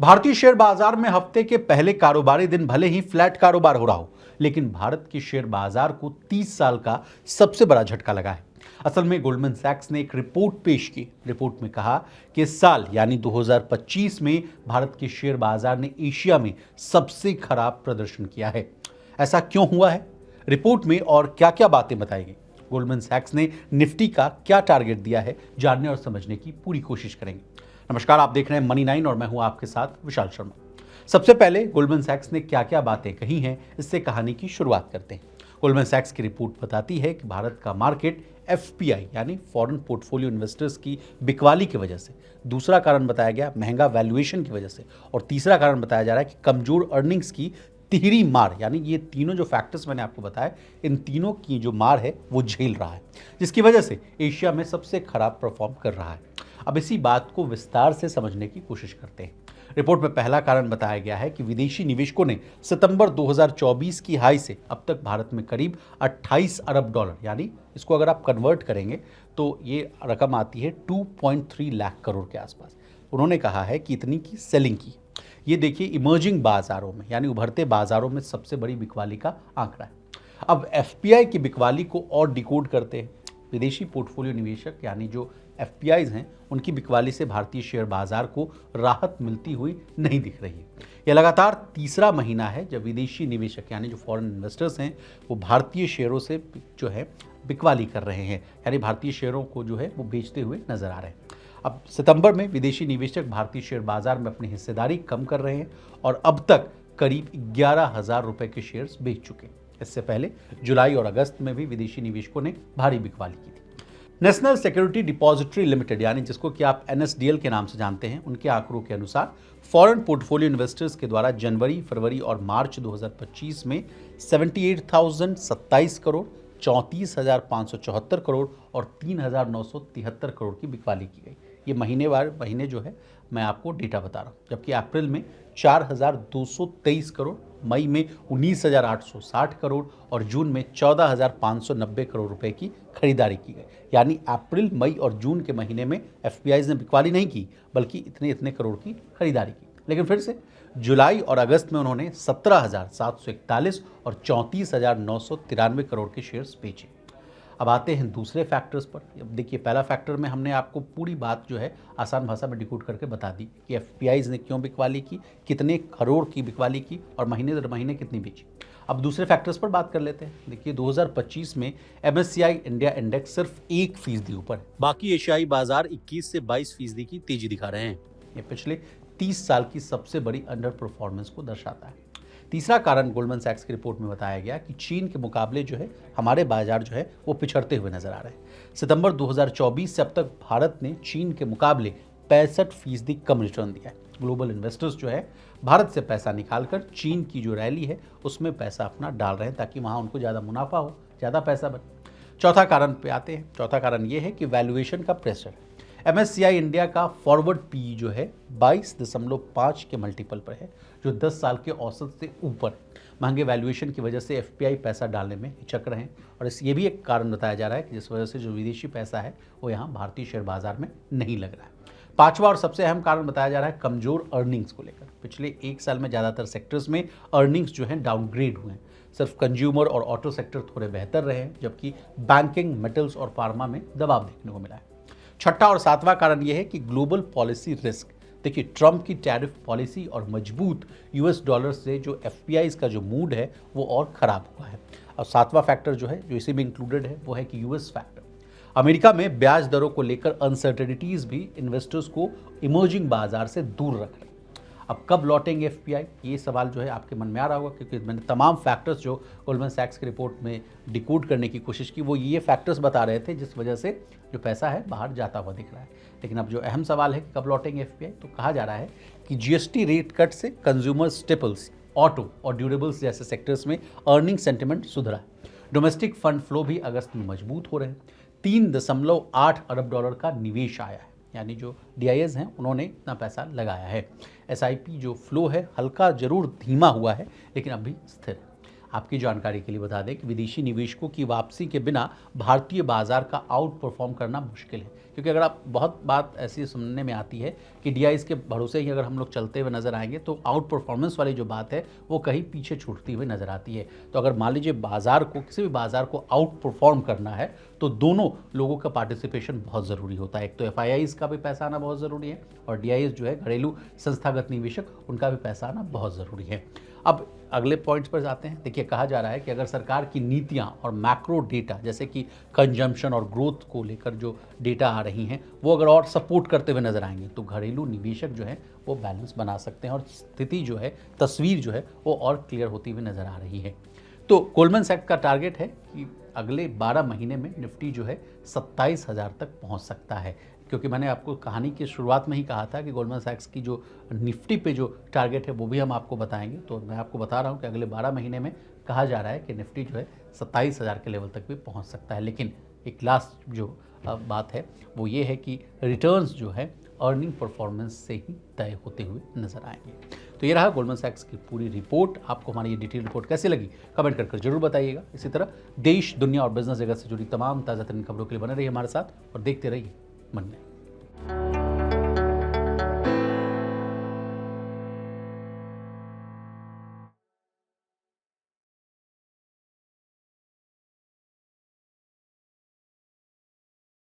भारतीय शेयर बाजार में हफ्ते के पहले कारोबारी दिन भले ही फ्लैट कारोबार हो रहा हो, लेकिन भारत के शेयर बाजार को 30 साल का सबसे बड़ा झटका लगा है। असल में गोल्डमैन सैक्स ने एक रिपोर्ट पेश की। रिपोर्ट में कहा कि इस साल यानी 2025 में भारत के शेयर बाजार ने एशिया में सबसे खराब प्रदर्शन किया है। ऐसा क्यों हुआ है, रिपोर्ट में और क्या क्या बातें बताई गई, गोल्डमैन सैक्स ने निफ्टी का क्या टारगेट दिया है, जानने और समझने की पूरी कोशिश करेंगे। नमस्कार, आप देख रहे हैं मनी 9 और मैं हूं आपके साथ विशाल शर्मा। सबसे पहले गोल्डमैन सैक्स ने क्या क्या बातें कही हैं, इससे कहानी की शुरुआत करते हैं। गोल्डमैन सैक्स की रिपोर्ट बताती है कि भारत का मार्केट एफपीआई यानी फॉरेन पोर्टफोलियो इन्वेस्टर्स की बिकवाली की वजह से, दूसरा कारण बताया गया महंगा वैल्यूएशन की वजह से, और तीसरा कारण बताया जा रहा है कि कमजोर अर्निंग्स की तिहरी मार, यानी ये तीनों जो फैक्टर्स मैंने आपको बताया, इन तीनों की जो मार है वो झेल रहा है, जिसकी वजह से एशिया में सबसे खराब परफॉर्म कर रहा है। अब इसी बात को विस्तार से समझने की कोशिश करते हैं। रिपोर्ट में पहला कारण बताया गया है कि विदेशी निवेशकों ने सितंबर 2024 की हाई से अब तक भारत में करीब 28 अरब डॉलर, यानी इसको अगर आप कन्वर्ट करेंगे तो ये रकम आती है 2.3 लाख करोड़ के आसपास। उन्होंने कहा है कि इतनी की सेलिंग की। ये देखिए इमर्जिंग बाजारों में यानी उभरते बाजारों में सबसे बड़ी बिकवाली का आंकड़ा है। अब एफपीआई की बिकवाली को और डिकोड करते हैं। विदेशी पोर्टफोलियो निवेशक यानी जो एफपीआईज हैं, उनकी बिकवाली से भारतीय शेयर बाजार को राहत मिलती हुई नहीं दिख रही है। यह लगातार तीसरा महीना है जब विदेशी निवेशक यानी जो फॉरेन इन्वेस्टर्स हैं वो भारतीय शेयरों से जो है बिकवाली कर रहे हैं, यानी भारतीय शेयरों को जो है वो बेचते हुए नजर आ रहे हैं। अब सितंबर में विदेशी निवेशक भारतीय शेयर बाजार में अपनी हिस्सेदारी कम कर रहे हैं और अब तक करीब 11,000 रुपए के शेयर्स बेच चुके हैं। इससे पहले जुलाई और अगस्त में भी विदेशी निवेशकों ने भारी बिकवाली की थी। नेशनल सिक्योरिटी डिपॉजिटरी लिमिटेड यानी जिसको कि आप एनएसडीएल के नाम से जानते हैं, उनके आंकड़ों के अनुसार फॉरेन पोर्टफोलियो इन्वेस्टर्स के द्वारा जनवरी, फरवरी और मार्च 2025 में 78,027 करोड़, 34,574 करोड़ और 3,973 करोड़ की बिकवाली की गई। ये महीने जो है मैं आपको डेटा बता रहा हूँ। जबकि अप्रैल में 4,223 करोड़, मई में 19,860 करोड़ और जून में 14,590 करोड़ रुपए की खरीदारी की गई। यानी अप्रैल, मई और जून के महीने में एफपीआईज ने बिकवाली नहीं की, बल्कि इतने इतने करोड़ की खरीदारी की। लेकिन फिर से जुलाई और अगस्त में उन्होंने 17,741 और 34,993 करोड़ के शेयर्स बेचे। अब आते हैं दूसरे फैक्टर्स पर। अब देखिए, पहला फैक्टर में हमने आपको पूरी बात जो है आसान भाषा में डिकोड करके बता दी कि एफपीआईज ने क्यों बिकवाली की, कितने करोड़ की बिकवाली की और महीने दर महीने कितनी बेची। अब दूसरे फैक्टर्स पर बात कर लेते हैं। देखिए 2025 में एमएससीआई इंडिया इंडेक्स सिर्फ 1% ऊपर है, बाकी एशियाई बाजार 21 से 22% की तेजी दिखा रहे हैं। ये पिछले 30 साल की सबसे बड़ी अंडर परफॉर्मेंस को दर्शाता है। तीसरा कारण गोल्डमैन सैक्स की रिपोर्ट में बताया गया कि चीन के मुकाबले जो है हमारे बाजार जो है वो पिछड़ते हुए नजर आ रहे हैं। सितंबर 2024 से अब तक भारत ने चीन के मुकाबले 65% कम रिटर्न दिया है। ग्लोबल इन्वेस्टर्स जो है भारत से पैसा निकालकर चीन की जो रैली है उसमें पैसा अपना डाल रहे हैं ताकि वहां उनको ज़्यादा मुनाफा हो, ज़्यादा पैसा बने। चौथा कारण पे आते हैं। चौथा कारण ये है कि वैल्यूएशन का प्रेशर है। एमएससीआई इंडिया का फॉरवर्ड पी जो है 22.5 के मल्टीपल पर है, जो 10 साल के औसत से ऊपर। महंगे वैल्यूएशन की वजह से एफपीआई पैसा डालने में हिचक रहे हैं और ये भी एक कारण बताया जा रहा है कि जिस वजह से जो विदेशी पैसा है वो यहाँ भारतीय शेयर बाजार में नहीं लग रहा है। पांचवा और सबसे अहम कारण बताया जा रहा है कमजोर अर्निंग्स को लेकर। पिछले एक साल में ज़्यादातर सेक्टर्स में अर्निंग्स जो हैं डाउनग्रेड हुए हैं। सिर्फ कंज्यूमर और ऑटो सेक्टर थोड़े बेहतर रहे हैं, जबकि बैंकिंग, मेटल्स और फार्मा में दबाव देखने को मिला है। छठा और सातवां कारण यह है कि ग्लोबल पॉलिसी रिस्क। देखिए ट्रंप की टैरिफ पॉलिसी और मजबूत यूएस डॉलर से जो एफपीआईज का जो मूड है वो और खराब हुआ है। और सातवां फैक्टर जो है जो इसी में इंक्लूडेड है वो है कि यूएस फैक्टर। अमेरिका में ब्याज दरों को लेकर अनसर्टेनिटीज भी इन्वेस्टर्स को इमर्जिंग बाजार से दूर रख रहे हैं। अब कब लौटेंगे एफपीआई, ये सवाल जो है आपके मन में आ रहा होगा, क्योंकि मैंने तमाम फैक्टर्स जो गोल्डमैन सैक्स की रिपोर्ट में डिकोड करने की कोशिश की वो ये फैक्टर्स बता रहे थे जिस वजह से जो पैसा है बाहर जाता हुआ दिख रहा है। लेकिन अब जो अहम सवाल है कि कब लौटेंगे एफपीआई, तो कहा जा रहा है कि जीएसटी रेट कट से कंज्यूमर स्टेपल्स, ऑटो और ड्यूरेबल्स जैसे सेक्टर्स में अर्निंग सेंटिमेंट सुधरा है। डोमेस्टिक फंड फ्लो भी अगस्त में मजबूत हो रहे हैं। 3.8 अरब डॉलर का निवेश आया है, यानी जो डीआईएस हैं उन्होंने इतना पैसा लगाया है। एसआईपी जो फ्लो है हल्का जरूर धीमा हुआ है लेकिन अब भी स्थिर है। आपकी जानकारी के लिए बता दें कि विदेशी निवेशकों की वापसी के बिना भारतीय बाजार का आउट परफॉर्म करना मुश्किल है, क्योंकि अगर आप बहुत बात ऐसी सुनने में आती है कि डीआईज के भरोसे ही अगर हम लोग चलते हुए नजर आएंगे तो आउट परफॉर्मेंस वाली जो बात है वो कहीं पीछे छूटती हुई नजर आती है। तो अगर मान लीजिए बाजार को, किसी भी बाजार को आउट परफॉर्म करना है तो दोनों लोगों का पार्टिसिपेशन बहुत ज़रूरी होता है। एक तो एफआईआईज का भी पैसा आना बहुत ज़रूरी है और डीआईएस जो है घरेलू संस्थागत निवेशक, उनका भी पैसा आना बहुत ज़रूरी है। अब अगले पॉइंट्स पर जाते हैं। देखिए, कहा जा रहा है कि अगर सरकार की नीतियां और मैक्रो डेटा जैसे कि कंजम्पशन और ग्रोथ को लेकर जो डेटा आ रही हैं वो अगर और सपोर्ट करते हुए नजर आएंगे तो घरेलू निवेशक जो है वो बैलेंस बना सकते हैं और स्थिति जो है, तस्वीर जो है वो और क्लियर होती हुई नजर आ रही है। तो गोल्डमैन सैक्स का टारगेट है कि अगले 12 महीने में निफ्टी जो है 27,000 तक पहुंच सकता है, क्योंकि मैंने आपको कहानी की शुरुआत में ही कहा था कि गोल्डमैन सैक्स की जो निफ्टी पे जो टारगेट है वो भी हम आपको बताएंगे। तो मैं आपको बता रहा हूँ कि अगले 12 महीने में कहा जा रहा है कि निफ्टी जो है 27,000 के लेवल तक भी पहुँच सकता है। लेकिन एक लास्ट जो बात है वो ये है कि रिटर्न्स जो है अर्निंग परफॉर्मेंस से ही तय होते हुए नजर आएंगे। तो ये रहा गोल्डमैन सैक्स की पूरी रिपोर्ट। आपको हमारी ये डिटेल रिपोर्ट कैसी लगी कमेंट कर जरूर बताइएगा। इसी तरह देश, दुनिया और बिजनेस जगत से जुड़ी तमाम ताज़ा तरीन खबरों के लिए बने रहिए हमारे साथ और देखते रहिए मन में।